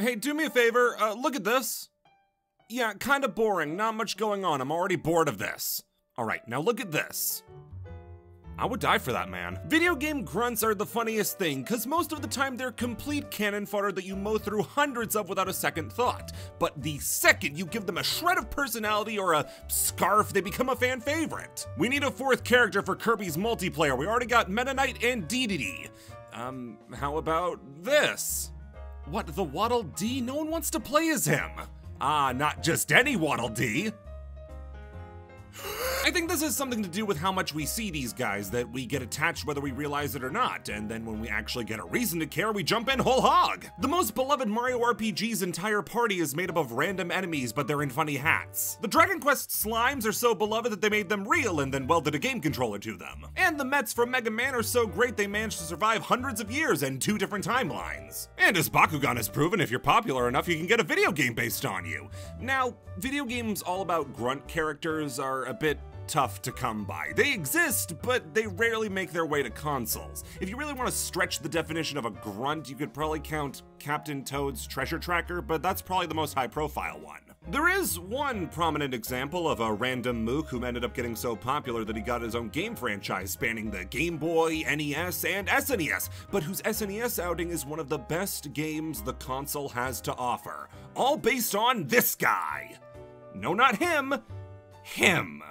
Hey, do me a favor, look at this. Yeah, kinda boring, not much going on, I'm already bored of this. Alright, now look at this. I would die for that, man. Video game grunts are the funniest thing, cause most of the time they're complete cannon fodder that you mow through hundreds of without a second thought. But the second you give them a shred of personality or a scarf, they become a fan favorite. We need a fourth character for Kirby's multiplayer. We already got Meta Knight and Dedede. How about this? What, the Waddle Dee? No one wants to play as him. Ah, not just any Waddle Dee. I think this has something to do with how much we see these guys, that we get attached whether we realize it or not, and then when we actually get a reason to care, we jump in whole hog! The most beloved Mario RPG's entire party is made up of random enemies, but they're in funny hats. The Dragon Quest slimes are so beloved that they made them real and then welded a game controller to them. And the Mets from Mega Man are so great they managed to survive hundreds of years and 2 different timelines. And as Bakugan has proven, if you're popular enough, you can get a video game based on you. Now, video games all about grunt characters are a bit tough to come by. They exist, but they rarely make their way to consoles. If you really want to stretch the definition of a grunt, you could probably count Captain Toad's Treasure Tracker, but that's probably the most high-profile one. There is one prominent example of a random mook who ended up getting so popular that he got his own game franchise spanning the Game Boy, NES, and SNES, but whose SNES outing is one of the best games the console has to offer. All based on this guy. No, not him. Him.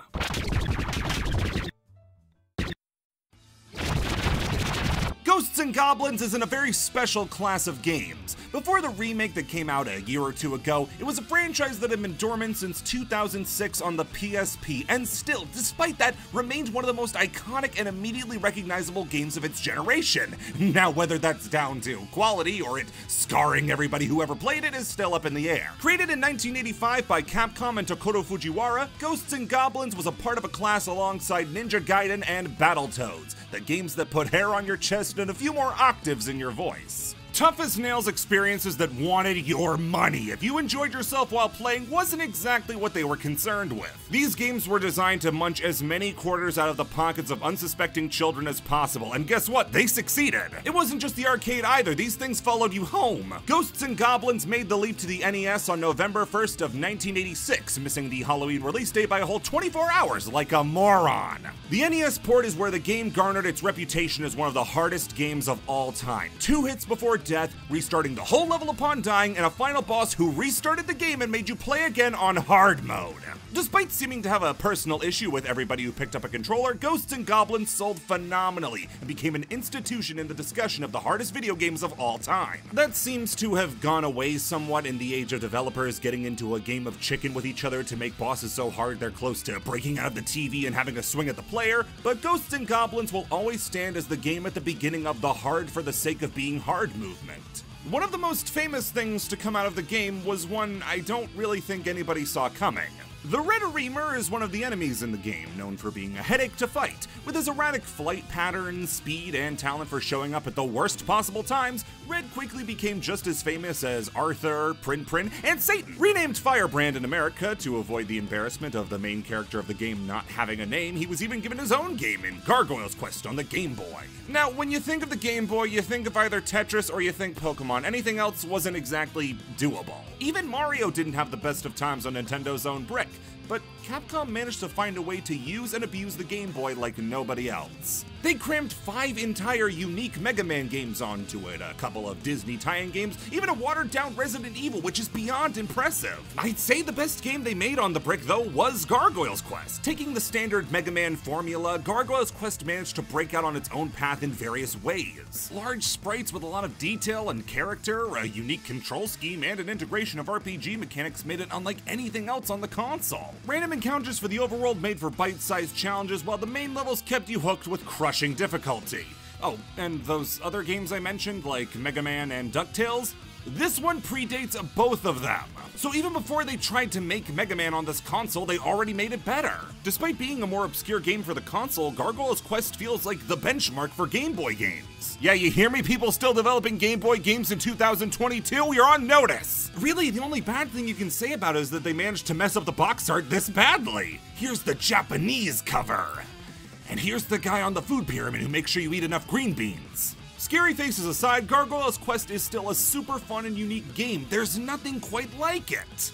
Ghosts and Goblins is in a very special class of games. Before the remake that came out a year or two ago, it was a franchise that had been dormant since 2006 on the PSP, and still, despite that, remained one of the most iconic and immediately recognizable games of its generation. Now, whether that's down to quality or it scarring everybody who ever played it is still up in the air. Created in 1985 by Capcom and Takeru Fujiwara, Ghosts and Goblins was a part of a class alongside Ninja Gaiden and Battletoads, the games that put hair on your chest and a few more octaves in your voice. Tough as nails experiences that wanted your money. If you enjoyed yourself while playing, wasn't exactly what they were concerned with. These games were designed to munch as many quarters out of the pockets of unsuspecting children as possible, and guess what? They succeeded. It wasn't just the arcade either, these things followed you home. Ghosts and Goblins made the leap to the NES on November 1st of 1986, missing the Halloween release date by a whole 24 hours like a moron. The NES port is where the game garnered its reputation as one of the hardest games of all time. 2 hits before death, restarting the whole level upon dying, and a final boss who restarted the game and made you play again on hard mode. Despite seeming to have a personal issue with everybody who picked up a controller, Ghosts and Goblins sold phenomenally and became an institution in the discussion of the hardest video games of all time. That seems to have gone away somewhat in the age of developers getting into a game of chicken with each other to make bosses so hard they're close to breaking out of the TV and having a swing at the player, but Ghosts and Goblins will always stand as the game at the beginning of the hard for the sake of being hard movement. One of the most famous things to come out of the game was one I don't really think anybody saw coming. The Red Reamer is one of the enemies in the game, known for being a headache to fight. With his erratic flight patterns, speed, and talent for showing up at the worst possible times, Red quickly became just as famous as Arthur, Prin, and Satan. Renamed Firebrand in America to avoid the embarrassment of the main character of the game not having a name, he was even given his own game in Gargoyle's Quest on the Game Boy. Now, when you think of the Game Boy, you think of either Tetris or you think Pokemon. Anything else wasn't exactly doable. Even Mario didn't have the best of times on Nintendo's own brick. But Capcom managed to find a way to use and abuse the Game Boy like nobody else. They crammed 5 entire unique Mega Man games onto it, a couple of Disney tie-in games, even a watered-down Resident Evil, which is beyond impressive. I'd say the best game they made on the brick, though, was Gargoyle's Quest. Taking the standard Mega Man formula, Gargoyle's Quest managed to break out on its own path in various ways. Large sprites with a lot of detail and character, a unique control scheme, and an integration of RPG mechanics made it unlike anything else on the console. Random encounters for the overworld made for bite-sized challenges, while the main levels kept you hooked with crushing difficulty. Oh, and those other games I mentioned, like Mega Man and DuckTales? This one predates both of them. So even before they tried to make Mega Man on this console, they already made it better. Despite being a more obscure game for the console, Gargoyle's Quest feels like the benchmark for Game Boy games. Yeah, you hear me? People still developing Game Boy games in 2022? You're on notice! Really, the only bad thing you can say about it is that they managed to mess up the box art this badly. Here's the Japanese cover. And here's the guy on the food pyramid who makes sure you eat enough green beans. Scary faces aside, Gargoyle's Quest is still a super fun and unique game. There's nothing quite like it.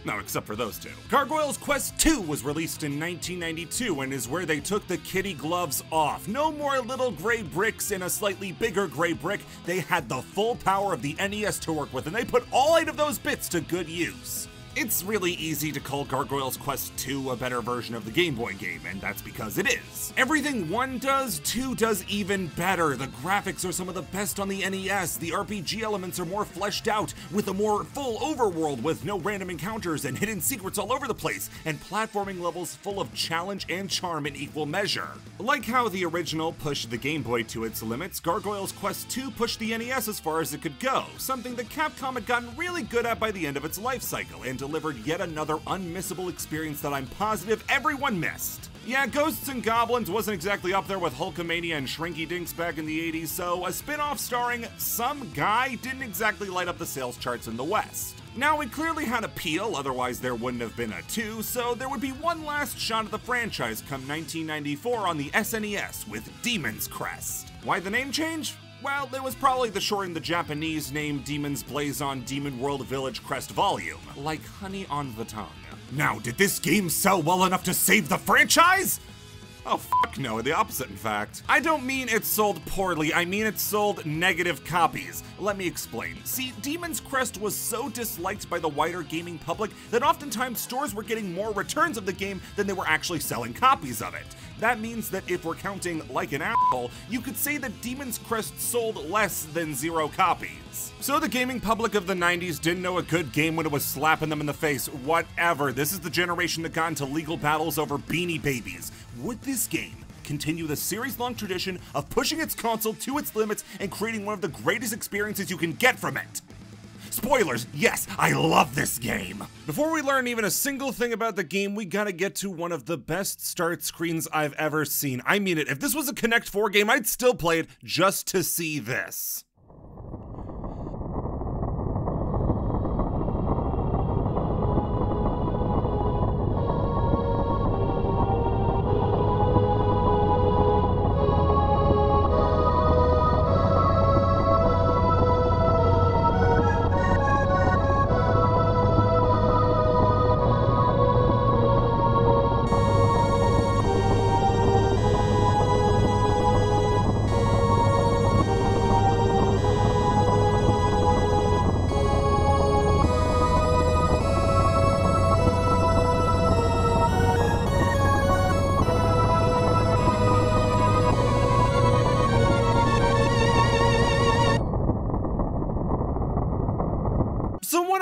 No, except for those two. Gargoyle's Quest 2 was released in 1992 and is where they took the kitty gloves off. No more little gray bricks in a slightly bigger gray brick. They had the full power of the NES to work with, and they put all 8 of those bits to good use. It's really easy to call Gargoyle's Quest 2 a better version of the Game Boy game, and that's because it is. Everything 1 does, 2 does even better. The graphics are some of the best on the NES, the RPG elements are more fleshed out, with a more full overworld with no random encounters and hidden secrets all over the place, and platforming levels full of challenge and charm in equal measure. Like how the original pushed the Game Boy to its limits, Gargoyle's Quest 2 pushed the NES as far as it could go, something that Capcom had gotten really good at by the end of its life cycle, and delivered yet another unmissable experience that I'm positive everyone missed. Yeah, Ghosts and Goblins wasn't exactly up there with Hulkamania and Shrinky Dinks back in the 80s, so a spin-off starring some guy didn't exactly light up the sales charts in the West. Now, it clearly had appeal, otherwise there wouldn't have been a 2, so there would be one last shot at the franchise come 1994 on the SNES with Demon's Crest. Why the name change? Well, it was probably the short in the Japanese name Demons Blaze on Demon World Village Crest Volume, like honey on the tongue. Now, did this game sell well enough to save the franchise? Oh, fuck no, the opposite in fact. I don't mean it sold poorly, I mean it sold negative copies. Let me explain. See, Demon's Crest was so disliked by the wider gaming public that oftentimes stores were getting more returns of the game than they were actually selling copies of it. That means that if we're counting like an asshole, you could say that Demon's Crest sold less than 0 copies. So the gaming public of the 90s didn't know a good game when it was slapping them in the face. Whatever, this is the generation that got into legal battles over Beanie Babies. Would this game continue the series-long tradition of pushing its console to its limits and creating one of the greatest experiences you can get from it? Spoilers, yes, I love this game! Before we learn even a single thing about the game, we gotta get to one of the best start screens I've ever seen. I mean it, if this was a Connect 4 game, I'd still play it just to see this.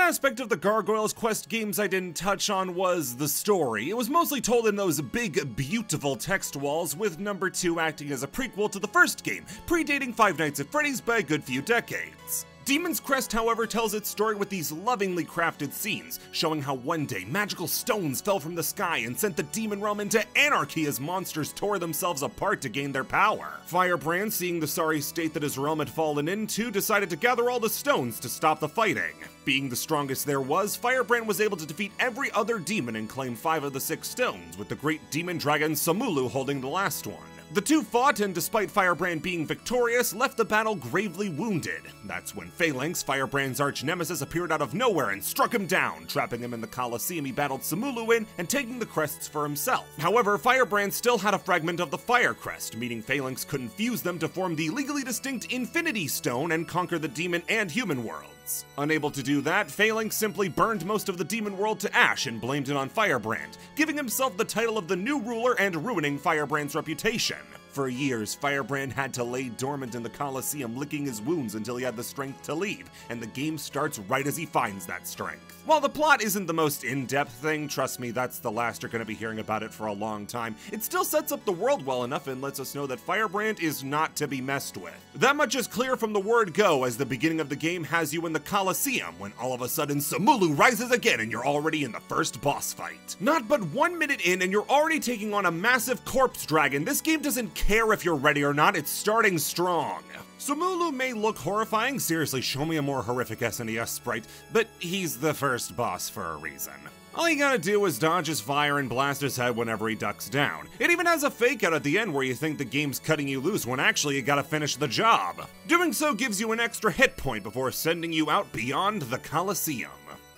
Aspect of the Gargoyle's Quest games I didn't touch on was the story. It was mostly told in those big, beautiful text walls, with number 2 acting as a prequel to the first game, predating Five Nights at Freddy's by a good few decades. Demon's Crest, however, tells its story with these lovingly crafted scenes, showing how one day magical stones fell from the sky and sent the demon realm into anarchy as monsters tore themselves apart to gain their power. Firebrand, seeing the sorry state that his realm had fallen into, decided to gather all the stones to stop the fighting. Being the strongest there was, Firebrand was able to defeat every other demon and claim 5 of the 6 stones, with the great demon dragon Samulu holding the last one. The two fought, and despite Firebrand being victorious, left the battle gravely wounded. That's when Phalanx, Firebrand's arch-nemesis, appeared out of nowhere and struck him down, trapping him in the Colosseum he battled Samulu in and taking the crests for himself. However, Firebrand still had a fragment of the Fire Crest, meaning Phalanx couldn't fuse them to form the legally distinct Infinity Stone and conquer the demon and human worlds. Unable to do that, Phalanx simply burned most of the demon world to ash and blamed it on Firebrand, giving himself the title of the new ruler and ruining Firebrand's reputation. For years, Firebrand had to lay dormant in the Colosseum licking his wounds until he had the strength to leave, and the game starts right as he finds that strength. While the plot isn't the most in-depth thing, trust me, that's the last you're going to be hearing about it for a long time, it still sets up the world well enough and lets us know that Firebrand is not to be messed with. That much is clear from the word go, as the beginning of the game has you in the Colosseum, when all of a sudden Samulu rises again and you're already in the first boss fight. Not but 1 minute in and you're already taking on a massive corpse dragon. This game doesn't care if you're ready or not, it's starting strong. Sumulu may look horrifying, seriously show me a more horrific SNES sprite, but he's the first boss for a reason. All you gotta do is dodge his fire and blast his head whenever he ducks down. It even has a fake out at the end where you think the game's cutting you loose when actually you gotta finish the job. Doing so gives you an extra hit point before sending you out beyond the Coliseum.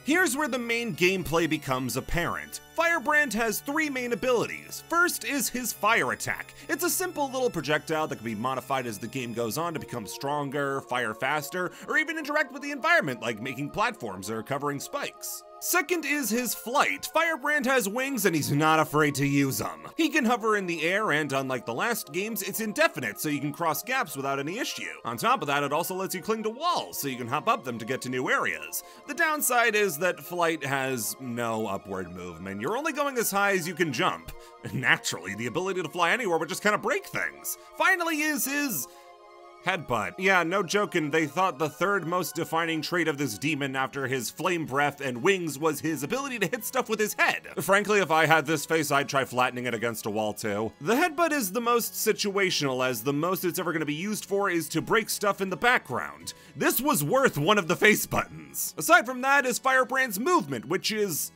Here's where the main gameplay becomes apparent. Firebrand has 3 main abilities. First is his fire attack. It's a simple little projectile that can be modified as the game goes on to become stronger, fire faster, or even interact with the environment like making platforms or covering spikes. Second is his flight. Firebrand has wings and he's not afraid to use them. He can hover in the air and unlike the last games, it's indefinite so you can cross gaps without any issue. On top of that, it also lets you cling to walls so you can hop up them to get to new areas. The downside is that flight has no upward movement. You're only going as high as you can jump. Naturally, the ability to fly anywhere would just kind of break things. Finally is his headbutt. Yeah, no joking, they thought the third most defining trait of this demon after his flame breath and wings was his ability to hit stuff with his head. Frankly, if I had this face, I'd try flattening it against a wall too. The headbutt is the most situational, as the most it's ever going to be used for is to break stuff in the background. This was worth one of the face buttons. Aside from that is Firebrand's movement, which is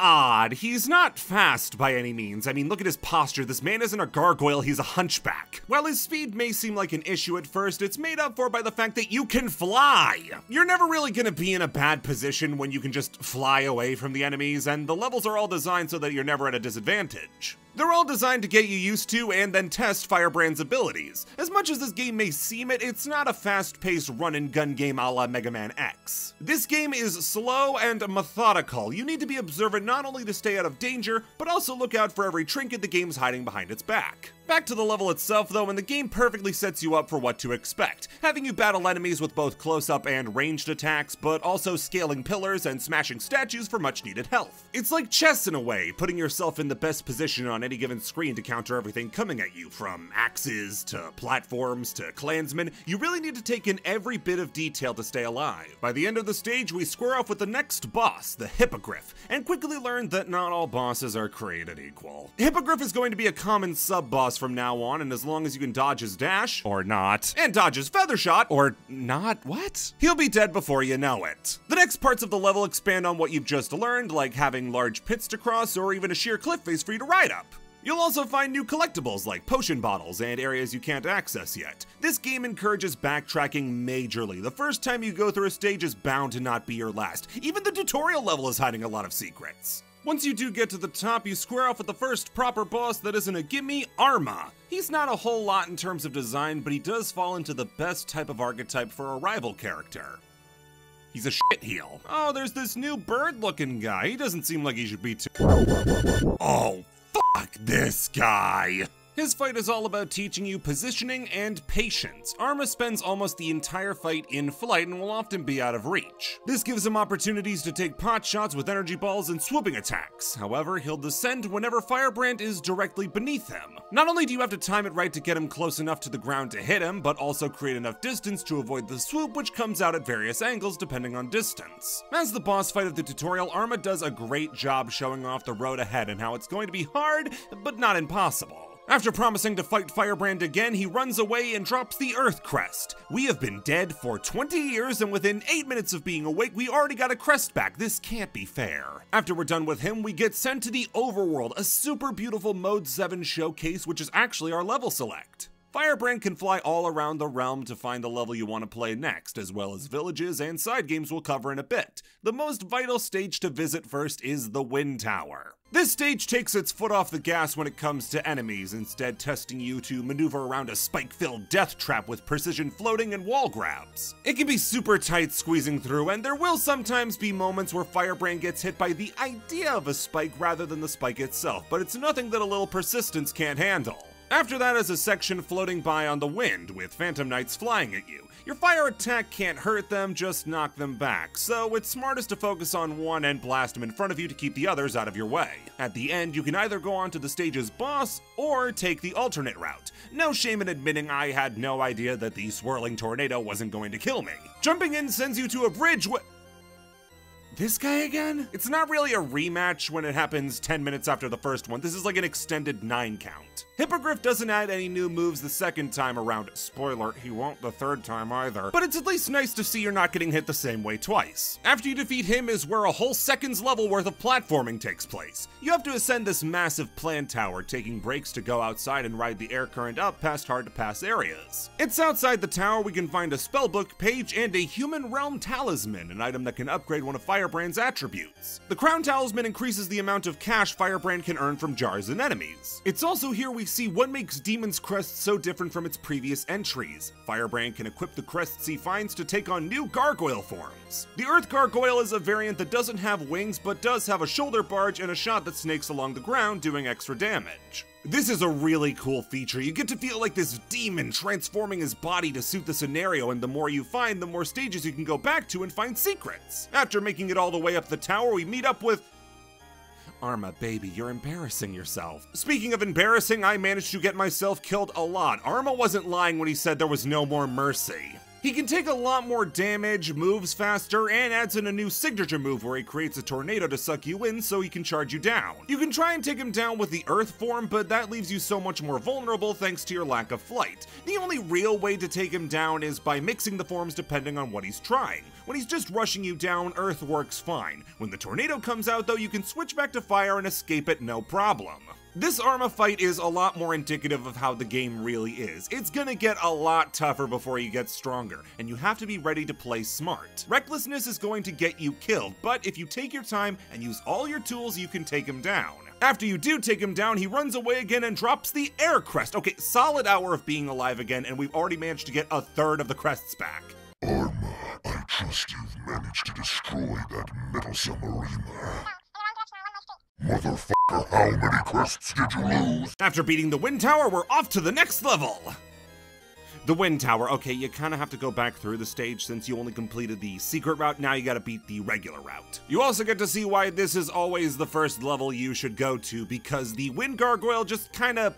odd. He's not fast by any means. I mean, look at his posture. This man isn't a gargoyle, he's a hunchback. While his speed may seem like an issue at first, it's made up for by the fact that you can fly. You're never really gonna be in a bad position when you can just fly away from the enemies, and the levels are all designed so that you're never at a disadvantage. They're all designed to get you used to and then test Firebrand's abilities. As much as this game may seem it, it's not a fast-paced run-and-gun game a la Mega Man X. This game is slow and methodical. You need to be observant not only to stay out of danger, but also look out for every trinket the game's hiding behind its back. Back to the level itself though, and the game perfectly sets you up for what to expect, having you battle enemies with both close-up and ranged attacks, but also scaling pillars and smashing statues for much-needed health. It's like chess in a way, putting yourself in the best position on any given screen to counter everything coming at you, from axes to platforms to clansmen. You really need to take in every bit of detail to stay alive. By the end of the stage, we square off with the next boss, the Hippogriff, and quickly learn that not all bosses are created equal. Hippogriff is going to be a common sub-boss from now on, and as long as you can dodge his dash, or not, and dodge his feather shot, or not, what? He'll be dead before you know it. The next parts of the level expand on what you've just learned, like having large pits to cross, or even a sheer cliff face for you to ride up. You'll also find new collectibles like potion bottles and areas you can't access yet. This game encourages backtracking majorly. The first time you go through a stage is bound to not be your last. Even the tutorial level is hiding a lot of secrets. Once you do get to the top, you square off with the first proper boss that isn't a gimme, Arma. He's not a whole lot in terms of design, but he does fall into the best type of archetype for a rival character. He's a shitheel. Oh, there's this new bird-looking guy. He doesn't seem like he should be too— Oh, fuck this guy. His fight is all about teaching you positioning and patience. Arma spends almost the entire fight in flight and will often be out of reach. This gives him opportunities to take pot shots with energy balls and swooping attacks. However, he'll descend whenever Firebrand is directly beneath him. Not only do you have to time it right to get him close enough to the ground to hit him, but also create enough distance to avoid the swoop, which comes out at various angles depending on distance. As the boss fight of the tutorial, Arma does a great job showing off the road ahead and how it's going to be hard, but not impossible. After promising to fight Firebrand again, he runs away and drops the Earth Crest. We have been dead for 20 years, and within 8 minutes of being awake, we already got a crest back. This can't be fair. After we're done with him, we get sent to the Overworld, a super beautiful Mode 7 showcase, which is actually our level select. Firebrand can fly all around the realm to find the level you want to play next, as well as villages and side games we'll cover in a bit. The most vital stage to visit first is the Wind Tower. This stage takes its foot off the gas when it comes to enemies, instead testing you to maneuver around a spike-filled death trap with precision floating and wall grabs. It can be super tight squeezing through, and there will sometimes be moments where Firebrand gets hit by the idea of a spike rather than the spike itself, but it's nothing that a little persistence can't handle. After that is a section floating by on the wind, with Phantom Knights flying at you. Your fire attack can't hurt them, just knock them back, so it's smartest to focus on one and blast them in front of you to keep the others out of your way. At the end, you can either go on to the stage's boss, or take the alternate route. No shame in admitting I had no idea that the swirling tornado wasn't going to kill me. Jumping in sends you to a bridge This guy again? It's not really a rematch when it happens 10 minutes after the first one. This is like an extended 9 count. Hippogriff doesn't add any new moves the second time around. Spoiler, he won't the third time either. But it's at least nice to see you're not getting hit the same way twice. After you defeat him is where a whole second's level worth of platforming takes place. You have to ascend this massive plan tower, taking breaks to go outside and ride the air current up past hard to pass areas. It's outside the tower we can find a spellbook page and a human realm talisman, an item that can upgrade one of Firebrand's attributes. The crown talisman increases the amount of cash Firebrand can earn from jars and enemies. It's also here we see what makes Demon's Crest so different from its previous entries. Firebrand can equip the crests he finds to take on new gargoyle forms. The Earth Gargoyle is a variant that doesn't have wings but does have a shoulder barge and a shot that snakes along the ground, doing extra damage. This is a really cool feature. You get to feel like this demon transforming his body to suit the scenario, and the more you find, the more stages you can go back to and find secrets. After making it all the way up the tower, we meet up with Arma, baby, you're embarrassing yourself. Speaking of embarrassing, I managed to get myself killed a lot. Arma wasn't lying when he said there was no more mercy. He can take a lot more damage, moves faster, and adds in a new signature move where he creates a tornado to suck you in so he can charge you down. You can try and take him down with the earth form, but that leaves you so much more vulnerable thanks to your lack of flight. The only real way to take him down is by mixing the forms depending on what he's trying. When he's just rushing you down, earth works fine. When the tornado comes out though, you can switch back to fire and escape it no problem. This Arma fight is a lot more indicative of how the game really is. It's gonna get a lot tougher before you get stronger, and you have to be ready to play smart. Recklessness is going to get you killed, but if you take your time and use all your tools, you can take him down. After you do take him down, he runs away again and drops the air crest. Okay, solid hour of being alive again, and we've already managed to get a third of the crests back. Arma, I trust you've managed to destroy that meddlesome arena. Motherfucker, how many crests did you lose? After beating the Wind Tower, we're off to the next level! The Wind Tower, okay, you kinda have to go back through the stage since you only completed the secret route, now you gotta beat the regular route. You also get to see why this is always the first level you should go to, because the Wind Gargoyle just kinda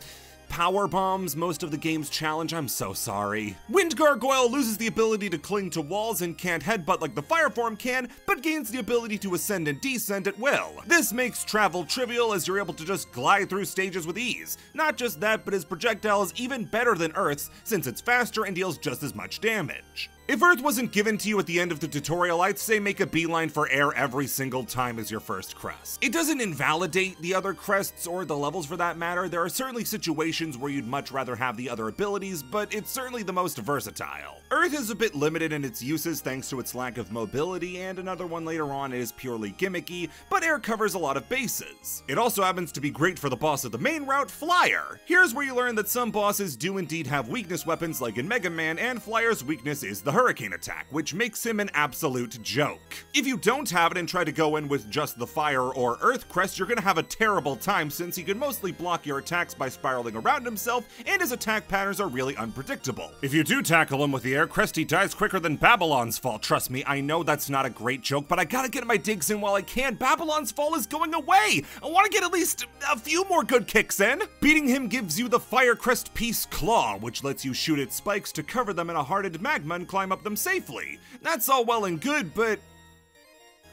power bombs most of the game's challenge. I'm so sorry. Wind Gargoyle loses the ability to cling to walls and can't headbutt like the fire form can, but gains the ability to ascend and descend at will. This makes travel trivial as you're able to just glide through stages with ease. Not just that, but his projectile is even better than Earth's since it's faster and deals just as much damage. If Earth wasn't given to you at the end of the tutorial, I'd say make a beeline for air every single time as your first crest. It doesn't invalidate the other crests or the levels for that matter. There are certainly situations where you'd much rather have the other abilities, but it's certainly the most versatile. Earth is a bit limited in its uses thanks to its lack of mobility, and another one later on is purely gimmicky, but air covers a lot of bases. It also happens to be great for the boss of the main route, Flyer. Here's where you learn that some bosses do indeed have weakness weapons like in Mega Man, and Flyer's weakness is the hurricane attack, which makes him an absolute joke. If you don't have it and try to go in with just the fire or earth crest, you're gonna have a terrible time since he can mostly block your attacks by spiraling around himself, and his attack patterns are really unpredictable. If you do tackle him with the air crest, he dies quicker than Babylon's Fall. Trust me, I know that's not a great joke, but I gotta get my digs in while I can. Babylon's Fall is going away! I wanna get at least a few more good kicks in! Beating him gives you the Fire Crest Peace Claw, which lets you shoot its spikes to cover them in a hardened magma and climb up them safely. That's all well and good, but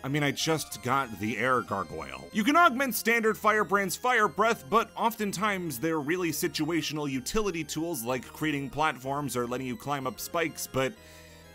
I just got the air gargoyle. You can augment standard Firebrand's fire breath, but oftentimes they're really situational utility tools like creating platforms or letting you climb up spikes, but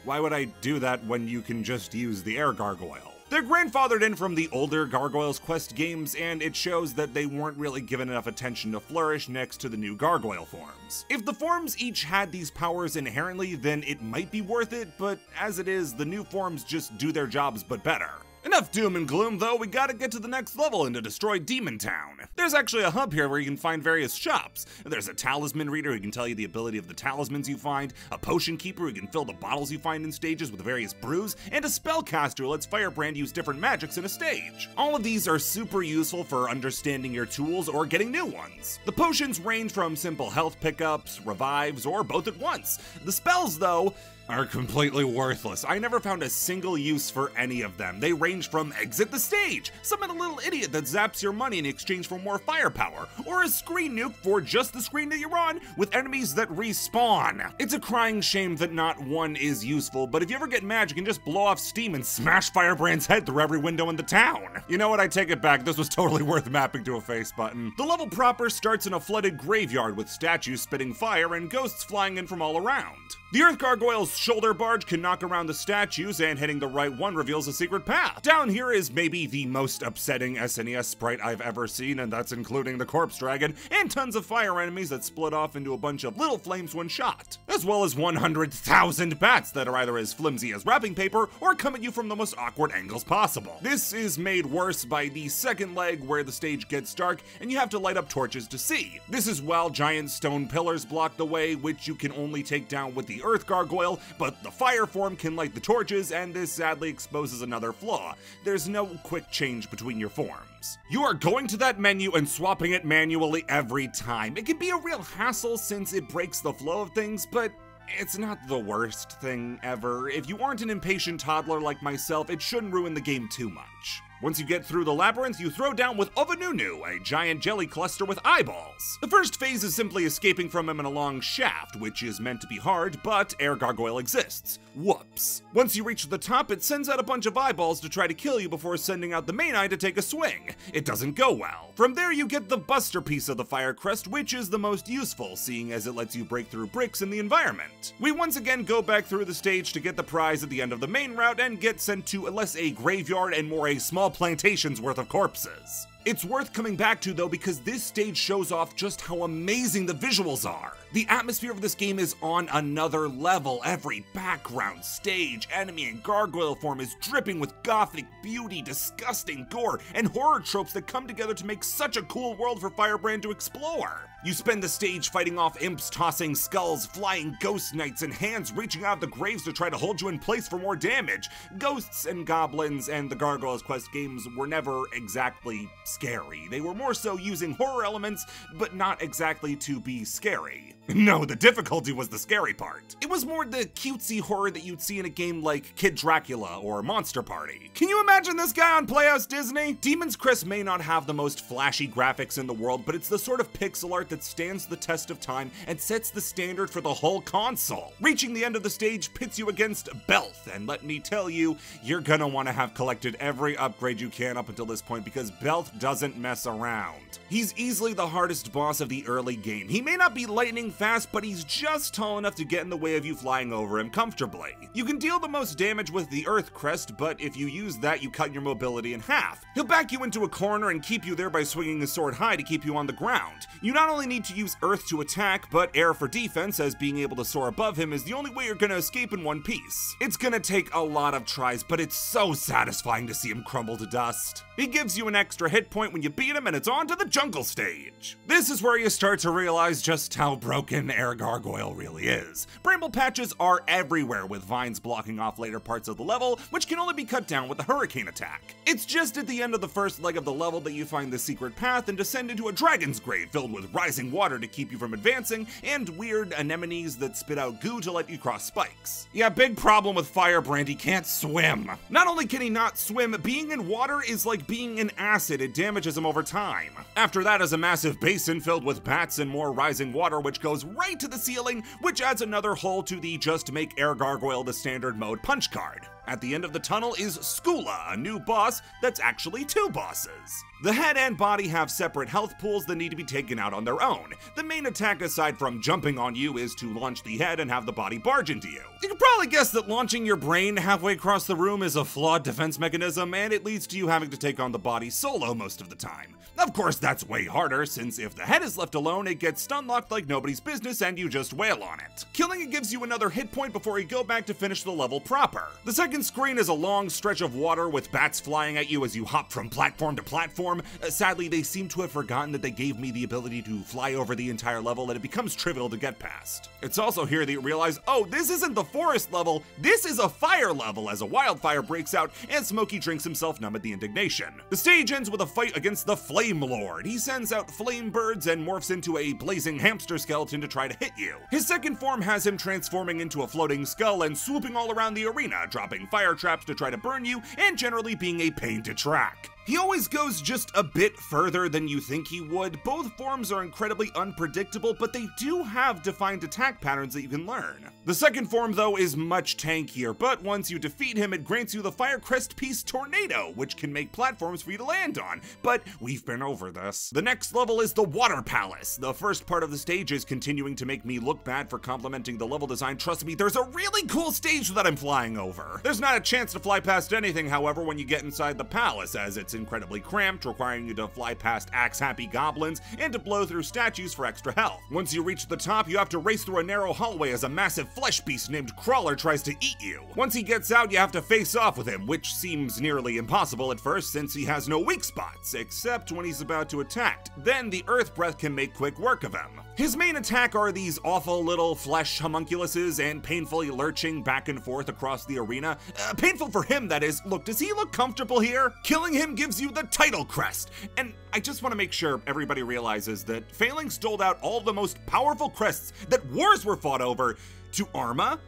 why would I do that when you can just use the air gargoyle? They're grandfathered in from the older Gargoyles Quest games, and it shows that they weren't really given enough attention to flourish next to the new gargoyle forms. If the forms each had these powers inherently, then it might be worth it, but as it is, the new forms just do their jobs but better. Enough doom and gloom though, we gotta get to the next level and to destroy Demon Town. There's actually a hub here where you can find various shops. There's a talisman reader who can tell you the ability of the talismans you find, a potion keeper who can fill the bottles you find in stages with various brews, and a spellcaster who lets Firebrand use different magics in a stage. All of these are super useful for understanding your tools or getting new ones. The potions range from simple health pickups, revives, or both at once. The spells though, are completely worthless. I never found a single use for any of them. They range from exit the stage, summon a little idiot that zaps your money in exchange for more firepower, or a screen nuke for just the screen that you're on with enemies that respawn. It's a crying shame that not one is useful, but if you ever get mad, you can just blow off steam and smash Firebrand's head through every window in the town. You know what, I take it back, this was totally worth mapping to a face button. The level proper starts in a flooded graveyard with statues spitting fire and ghosts flying in from all around. The Earth Gargoyle's shoulder barge can knock around the statues, and hitting the right one reveals a secret path. Down here is maybe the most upsetting SNES sprite I've ever seen, and that's including the Corpse Dragon, and tons of fire enemies that split off into a bunch of little flames when shot, as well as 100,000 bats that are either as flimsy as wrapping paper or come at you from the most awkward angles possible. This is made worse by the second leg where the stage gets dark and you have to light up torches to see. This is while giant stone pillars block the way, which you can only take down with the Earth Gargoyle, but the fire form can light the torches, and this sadly exposes another flaw. There's no quick change between your forms. You are going to that menu and swapping it manually every time. It can be a real hassle since it breaks the flow of things, but it's not the worst thing ever. If you aren't an impatient toddler like myself, it shouldn't ruin the game too much. Once you get through the labyrinth, you throw down with Ovenunu, a giant jelly cluster with eyeballs. The first phase is simply escaping from him in a long shaft, which is meant to be hard, but Air Gargoyle exists. Whoops. Once you reach the top, it sends out a bunch of eyeballs to try to kill you before sending out the main eye to take a swing. It doesn't go well. From there, you get the Buster piece of the Fire Crest, which is the most useful, seeing as it lets you break through bricks in the environment. We once again go back through the stage to get the prize at the end of the main route and get sent to less a graveyard and more a small plantation's worth of corpses. It's worth coming back to though because this stage shows off just how amazing the visuals are. The atmosphere of this game is on another level. Every background, stage, enemy, and gargoyle form is dripping with gothic beauty, disgusting gore, and horror tropes that come together to make such a cool world for Firebrand to explore. You spend the stage fighting off imps tossing skulls, flying ghost knights, and hands reaching out of the graves to try to hold you in place for more damage. Ghosts and goblins and the Gargoyles Quest games were never exactly scary. They were more so using horror elements, but not exactly to be scary. No, the difficulty was the scary part. It was more the cutesy horror that you'd see in a game like Kid Dracula or Monster Party. Can you imagine this guy on Playhouse Disney? Demon's Crest may not have the most flashy graphics in the world, but it's the sort of pixel art that stands the test of time and sets the standard for the whole console. Reaching the end of the stage pits you against Belth, and let me tell you, you're gonna want to have collected every upgrade you can up until this point because Belth doesn't mess around. He's easily the hardest boss of the early game. He may not be lightning fast, but he's just tall enough to get in the way of you flying over him comfortably. You can deal the most damage with the Earth Crest, but if you use that, you cut your mobility in half. He'll back you into a corner and keep you there by swinging his sword high to keep you on the ground. You not only need to use Earth to attack, but air for defense, as being able to soar above him is the only way you're gonna escape in one piece. It's gonna take a lot of tries, but it's so satisfying to see him crumble to dust. He gives you an extra hit point when you beat him, and it's on to the jungle stage. This is where you start to realize just how broken Air Gargoyle really is. Bramble patches are everywhere, with vines blocking off later parts of the level, which can only be cut down with a hurricane attack. It's just at the end of the first leg of the level that you find the secret path and descend into a dragon's grave filled with rising water to keep you from advancing, and weird anemones that spit out goo to let you cross spikes. Yeah, big problem with Firebrand, he can't swim. Not only can he not swim, being in water is like being in acid, it damages him over time. After that is a massive basin filled with bats and more rising water which goes right to the ceiling, which adds another hole to the just make Air Gargoyle the standard mode punch card. At the end of the tunnel is Skula, a new boss that's actually two bosses. The head and body have separate health pools that need to be taken out on their own. The main attack aside from jumping on you is to launch the head and have the body barge into you. You can probably guess that launching your brain halfway across the room is a flawed defense mechanism, and it leads to you having to take on the body solo most of the time. Of course, that's way harder, since if the head is left alone, it gets stun-locked like nobody's business and you just wail on it. Killing it gives you another hit point before you go back to finish the level proper. The second second screen is a long stretch of water with bats flying at you as you hop from platform to platform. Sadly, they seem to have forgotten that they gave me the ability to fly over the entire level, and it becomes trivial to get past. It's also here that you realize, oh, this isn't the forest level, this is a fire level, as a wildfire breaks out and Smokey drinks himself numb at the indignation. The stage ends with a fight against the Flame Lord. He sends out flame birds and morphs into a blazing hamster skeleton to try to hit you. His second form has him transforming into a floating skull and swooping all around the arena, dropping fire traps to try to burn you, and generally being a pain to track. He always goes just a bit further than you think he would. Both forms are incredibly unpredictable, but they do have defined attack patterns that you can learn. The second form, though, is much tankier, but once you defeat him, it grants you the Fire Crest Piece Tornado, which can make platforms for you to land on, but we've been over this. The next level is the Water Palace. The first part of the stage is continuing to make me look bad for complimenting the level design. Trust me, there's a really cool stage that I'm flying over. There's not a chance to fly past anything, however, when you get inside the palace, as it's incredibly cramped, requiring you to fly past axe-happy goblins and to blow through statues for extra health. Once you reach the top, you have to race through a narrow hallway as a massive flesh beast named Crawler tries to eat you. Once he gets out, you have to face off with him, which seems nearly impossible at first since he has no weak spots, except when he's about to attack. Then the Earth Breath can make quick work of him. His main attack are these awful little flesh homunculuses and painfully lurching back and forth across the arena. Painful for him, that is. Look, does he look comfortable here? Killing him gives you the title crest. And I just want to make sure everybody realizes that Phalanx doled out all the most powerful crests that wars were fought over to Arma,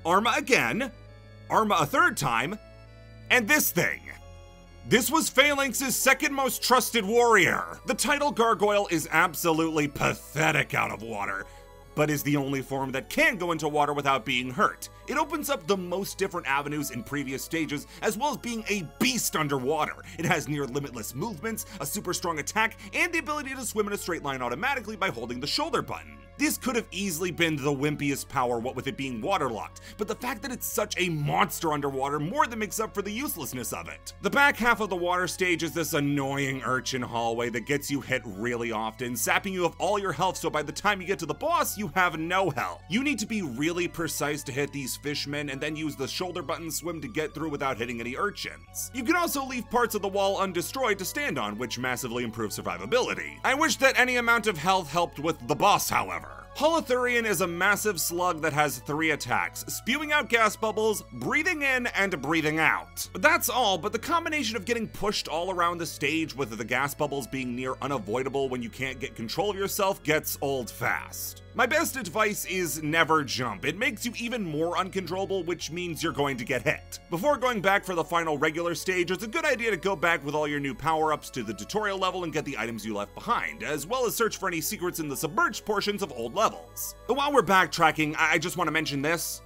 Arma again, Arma a third time, and this thing. This was Phalanx's second most trusted warrior. The title gargoyle is absolutely pathetic out of water, but is the only form that can go into water without being hurt. It opens up the most different avenues in previous stages, as well as being a beast underwater. It has near limitless movements, a super strong attack, and the ability to swim in a straight line automatically by holding the shoulder button. This could have easily been the wimpiest power, what with it being waterlocked, but the fact that it's such a monster underwater more than makes up for the uselessness of it. The back half of the water stage is this annoying urchin hallway that gets you hit really often, sapping you of all your health, so by the time you get to the boss, you have no health. You need to be really precise to hit these fishmen, and then use the shoulder button swim to get through without hitting any urchins. You can also leave parts of the wall undestroyed to stand on, which massively improves survivability. I wish that any amount of health helped with the boss, however. Holothurian is a massive slug that has 3 attacks, spewing out gas bubbles, breathing in, and breathing out. That's all, but the combination of getting pushed all around the stage with the gas bubbles being near unavoidable when you can't get control of yourself gets old fast. My best advice is never jump. It makes you even more uncontrollable, which means you're going to get hit. Before going back for the final regular stage, it's a good idea to go back with all your new power-ups to the tutorial level and get the items you left behind, as well as search for any secrets in the submerged portions of old levels. But while we're backtracking, I just want to mention this.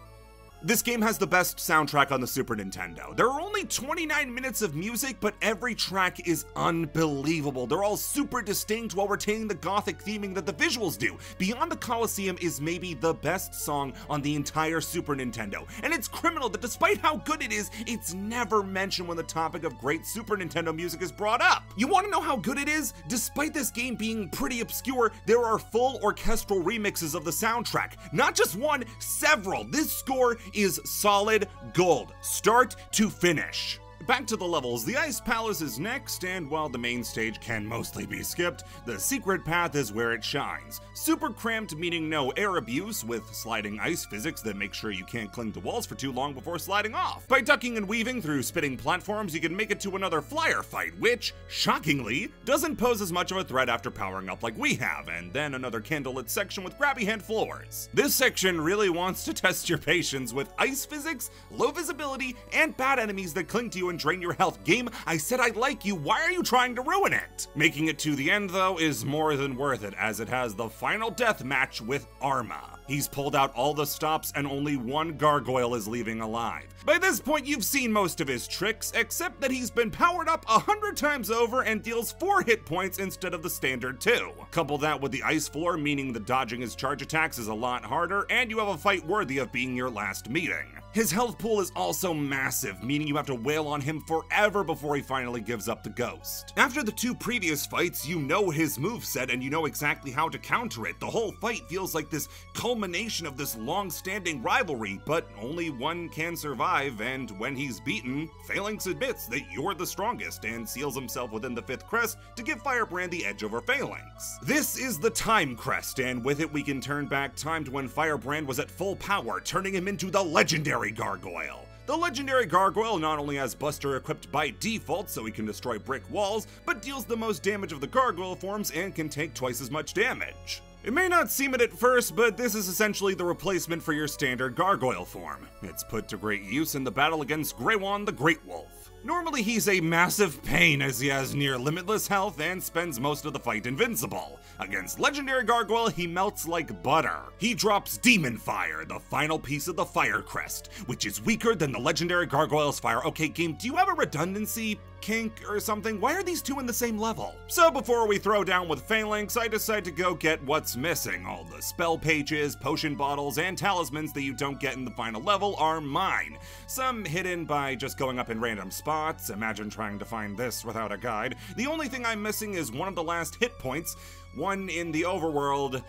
This game has the best soundtrack on the Super Nintendo. There are only 29 minutes of music, but every track is unbelievable. They're all super distinct while retaining the gothic theming that the visuals do. Beyond the Coliseum is maybe the best song on the entire Super Nintendo, and it's criminal that despite how good it is, it's never mentioned when the topic of great Super Nintendo music is brought up. You want to know how good it is? Despite this game being pretty obscure, there are full orchestral remixes of the soundtrack. Not just one, several. This score is solid gold, start to finish. Back to the levels, the Ice Palace is next, and while the main stage can mostly be skipped, the secret path is where it shines. Super cramped, meaning no air abuse, with sliding ice physics that make sure you can't cling to walls for too long before sliding off. By ducking and weaving through spinning platforms, you can make it to another flyer fight, which, shockingly, doesn't pose as much of a threat after powering up like we have, and then another candlelit section with grabby hand floors. This section really wants to test your patience with ice physics, low visibility, and bad enemies that cling to you and drain your health. Game, I said I like you, why are you trying to ruin it? Making it to the end, though, is more than worth it, as it has the final death match with Arma. He's pulled out all the stops and only one gargoyle is leaving alive. By this point, you've seen most of his tricks, except that he's been powered up 100 times over and deals 4 hit points instead of the standard 2. Couple that with the ice floor, meaning the dodging his charge attacks is a lot harder, and you have a fight worthy of being your last meeting. His health pool is also massive, meaning you have to wail on him forever before he finally gives up the ghost. After the 2 previous fights, you know his moveset and you know exactly how to counter it. The whole fight feels like this culmination culmination of this long-standing rivalry, but only one can survive, and when he's beaten, Phalanx admits that you're the strongest and seals himself within the 5th Crest to give Firebrand the edge over Phalanx. This is the Time Crest, and with it we can turn back time to when Firebrand was at full power, turning him into the legendary Gargoyle. The legendary Gargoyle not only has Buster equipped by default so he can destroy brick walls, but deals the most damage of the gargoyle forms and can take twice as much damage. It may not seem it at first, but this is essentially the replacement for your standard gargoyle form. It's put to great use in the battle against Greywan the Great Wolf. Normally he's a massive pain as he has near limitless health and spends most of the fight invincible. Against Legendary Gargoyle, he melts like butter. He drops Demon Fire, the final piece of the Fire Crest, which is weaker than the Legendary Gargoyle's fire. Okay, game, do you have a redundancy kink or something? Why are these two in the same level? So before we throw down with Phalanx, I decide to go get what's missing. All the spell pages, potion bottles, and talismans that you don't get in the final level are mine. Some hidden by just going up in random spots. Imagine trying to find this without a guide. The only thing I'm missing is one of the last hit points, one in the Overworld,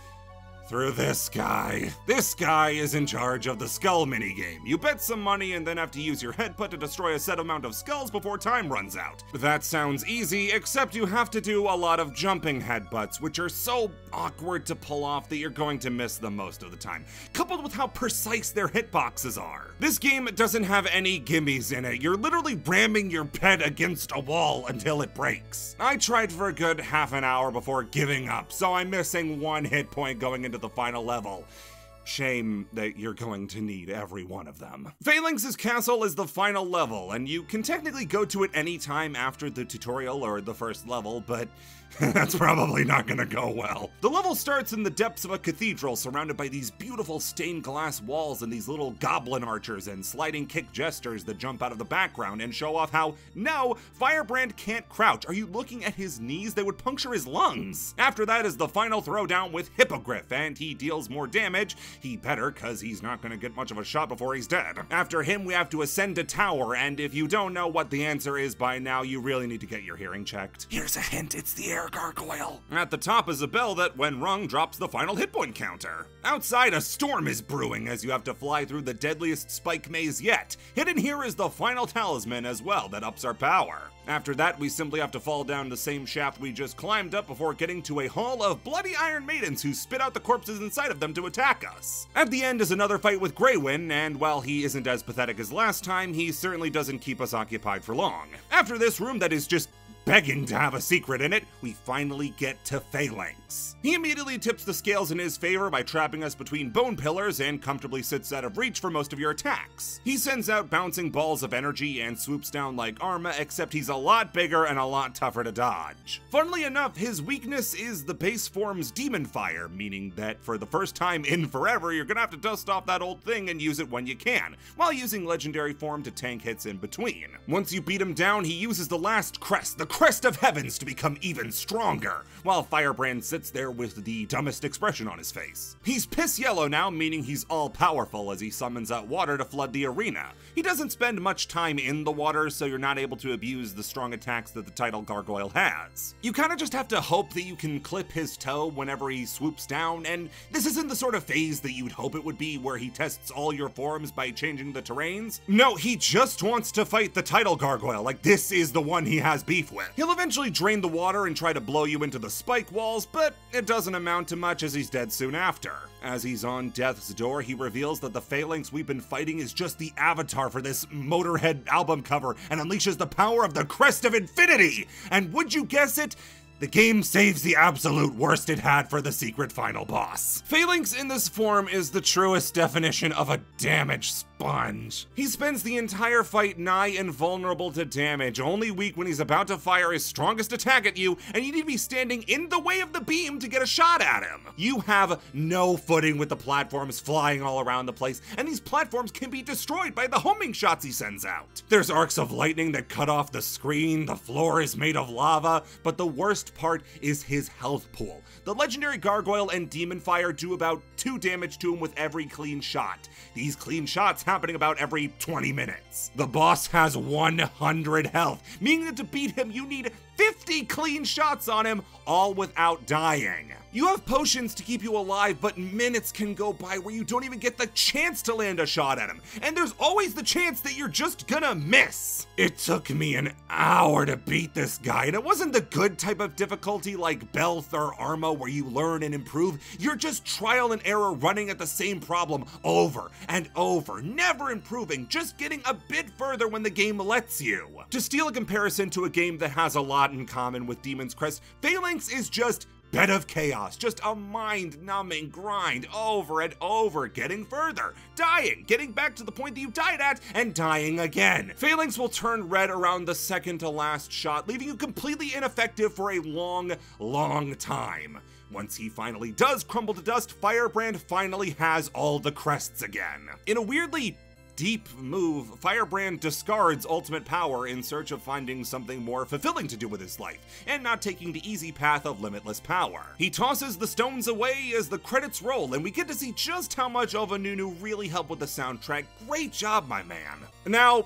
through this guy. This guy is in charge of the skull minigame. You bet some money and then have to use your headbutt to destroy a set amount of skulls before time runs out. That sounds easy, except you have to do a lot of jumping headbutts, which are so awkward to pull off that you're going to miss them most of the time, coupled with how precise their hitboxes are. This game doesn't have any gimmies in it. You're literally ramming your head against a wall until it breaks. I tried for a good half an hour before giving up, so I'm missing one hit point going into the final level. Shame that you're going to need every one of them. Phalanx's castle is the final level, and you can technically go to it any time after the tutorial or the first level, but that's probably not gonna go well. The level starts in the depths of a cathedral surrounded by these beautiful stained glass walls and these little goblin archers and sliding kick jesters that jump out of the background and show off how, no, Firebrand can't crouch. Are you looking at his knees? They would puncture his lungs. After that is the final throwdown with Hippogriff, and he deals more damage. He better, cause he's not gonna get much of a shot before he's dead. After him, we have to ascend a tower, and if you don't know what the answer is by now, you really need to get your hearing checked. Here's a hint, it's the air gargoyle. At the top is a bell that, when rung, drops the final hit point counter. Outside, a storm is brewing as you have to fly through the deadliest spike maze yet. Hidden here is the final talisman as well that ups our power. After that, we simply have to fall down the same shaft we just climbed up before getting to a hall of bloody iron maidens who spit out the corpses inside of them to attack us. At the end is another fight with Greywin, and while he isn't as pathetic as last time, he certainly doesn't keep us occupied for long. After this room that is just begging to have a secret in it, we finally get to Phalanx. He immediately tips the scales in his favor by trapping us between bone pillars and comfortably sits out of reach for most of your attacks. He sends out bouncing balls of energy and swoops down like Arma, except he's a lot bigger and a lot tougher to dodge. Funnily enough, his weakness is the base form's Demon Fire, meaning that for the first time in forever, you're gonna have to dust off that old thing and use it when you can, while using Legendary form to tank hits in between. Once you beat him down, he uses the last crest, the Crest of Heavens, to become even stronger, while Firebrand sits there with the dumbest expression on his face. He's piss yellow now, meaning he's all-powerful as he summons out water to flood the arena. He doesn't spend much time in the water, so you're not able to abuse the strong attacks that the title Gargoyle has. You kinda just have to hope that you can clip his toe whenever he swoops down, and this isn't the sort of phase that you'd hope it would be where he tests all your forms by changing the terrains. No, he just wants to fight the title Gargoyle, like this is the one he has beef with. He'll eventually drain the water and try to blow you into the spike walls, but it doesn't amount to much as he's dead soon after. As he's on death's door, he reveals that the Phalanx we've been fighting is just the avatar for this Motorhead album cover and unleashes the power of the Crest of Infinity! And would you guess it? The game saves the absolute worst it had for the secret final boss. Phalanx in this form is the truest definition of a damage sponge. He spends the entire fight nigh invulnerable to damage, only weak when he's about to fire his strongest attack at you, and you need to be standing in the way of the beam to get a shot at him. You have no footing with the platforms flying all around the place, and these platforms can be destroyed by the homing shots he sends out. There's arcs of lightning that cut off the screen, the floor is made of lava, but the worst part is his health pool. The legendary Gargoyle and Demon Fire do about 2 damage to him with every clean shot. These clean shots happening about every 20 minutes. The boss has 100 health, meaning that to beat him you need 50 clean shots on him, all without dying. You have potions to keep you alive, but minutes can go by where you don't even get the chance to land a shot at him, and there's always the chance that you're just gonna miss. It took me an hour to beat this guy, and it wasn't the good type of difficulty like Belth or Arma where you learn and improve. You're just trial and error running at the same problem over and over, never improving, just getting a bit further when the game lets you. To steal a comparison to a game that has a lot in common with Demon's Crest, Phalanx is just Bed of Chaos, just a mind-numbing grind over and over, getting further, dying, getting back to the point that you died at, and dying again. Phalanx will turn red around the second to last shot, leaving you completely ineffective for a long, long time. Once he finally does crumble to dust, Firebrand finally has all the crests again. In a weirdly deep move, Firebrand discards ultimate power in search of finding something more fulfilling to do with his life, and not taking the easy path of limitless power. He tosses the stones away as the credits roll, and we get to see just how much Ovanunu really helped with the soundtrack. Great job, my man. Now,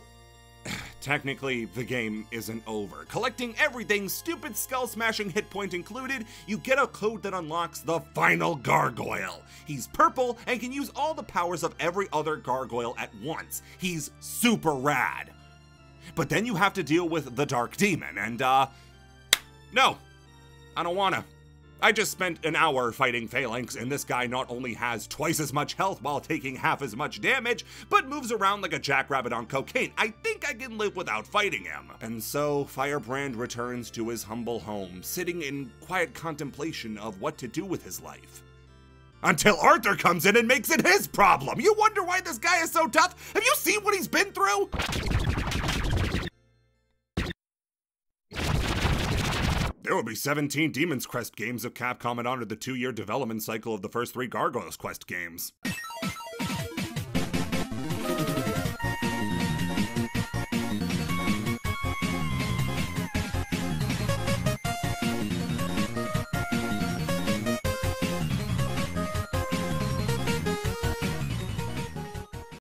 technically, the game isn't over. Collecting everything, stupid skull-smashing hit point included, you get a code that unlocks the final gargoyle. He's purple and can use all the powers of every other gargoyle at once. He's super rad. But then you have to deal with the Dark Demon, and no, I don't wanna. I just spent an hour fighting Phalanx, and this guy not only has twice as much health while taking half as much damage, but moves around like a jackrabbit on cocaine. I think I can live without fighting him. And so, Firebrand returns to his humble home, sitting in quiet contemplation of what to do with his life. Until Arthur comes in and makes it his problem! You wonder why this guy is so tough? Have you seen what he's been through? There will be 17 Demon's Crest games if Capcom had honored the 2-year development cycle of the first 3 Gargoyles Quest games.